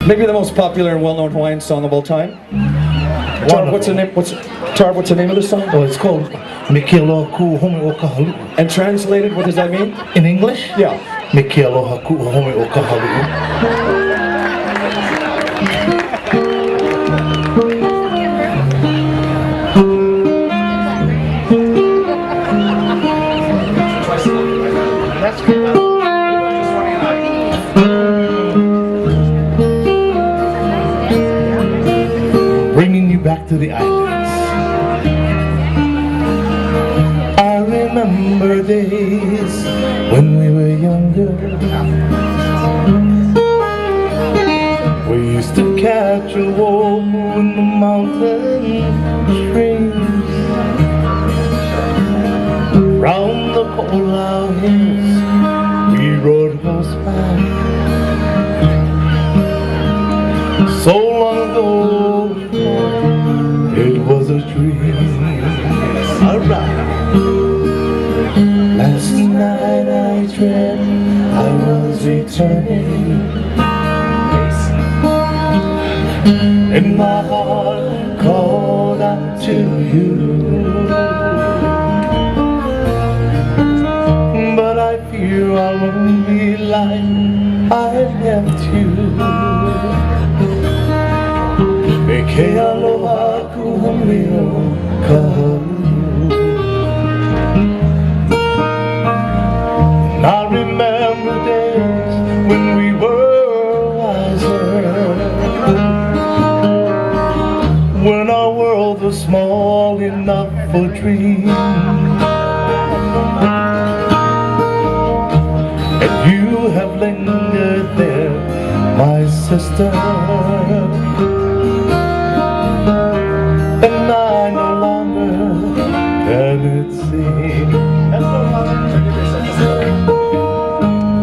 Maybe the most popular and well-known Hawaiian song of all time. Tarv, what's the name? What's the name of the song? Oh, it's called Miki Aloha Ku Home o Kahalu'u. And translated, what does that mean? In English? Yeah. Miki Aloha Ku Home o Kahalu'u. Bringing you back to the islands. I remember days when we were younger. We used to catch a wobu in the mountain streams. Round the Ko'olau hills we rode horseback. So long ago, it was a dream. Alright. Last night I dreamt I was returning, and my heart called out to you. But I fear I'll only like I left you. Miki aloha ku home o kahalu'u. And I remember days when we were wiser, when our world was small enough for dreams. And you have lingered there, my sister. And I no longer can it seem.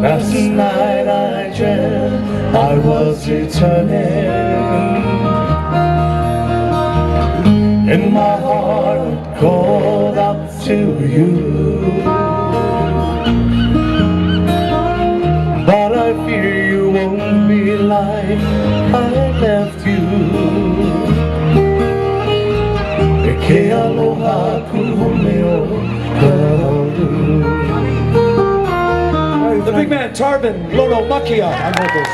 Last night I dreamt I was returning, and my heart called out to you. But I fear you won't be like I left you. Miki aloha ku home o kahalu'u. The big man, Tarvin Lono Makia, on vocals.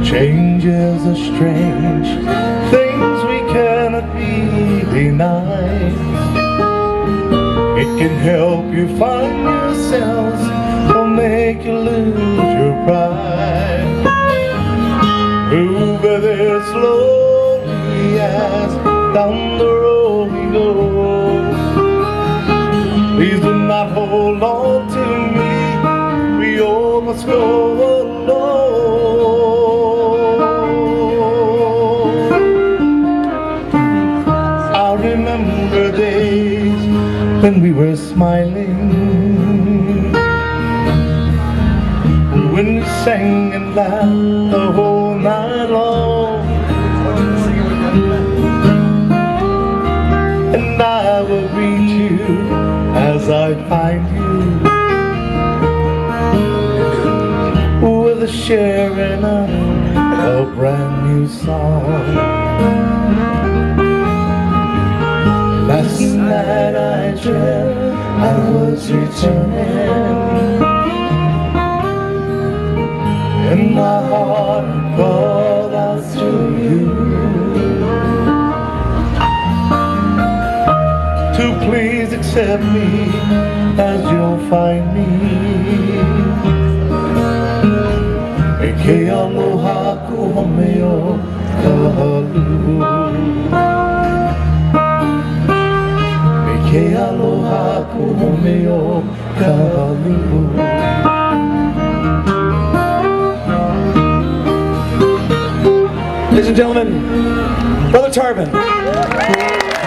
Changes are strange, things we cannot be denied. It can help you find yourselves or make you lose your pride. Move there slowly as down the road we go. Please do not hold on to me, we all must go alone. Remember days when we were smiling, when we sang and laughed the whole night long. And I will greet you as I find you, with a sharing of a brand new song. Last night I dreamt I was returning, and my heart called out to you to please accept me as you'll find me. Miki aloha ku home o kahalu'u. Miki aloha ku home o kahalu'u. Ladies and gentlemen, Brother Tarvin.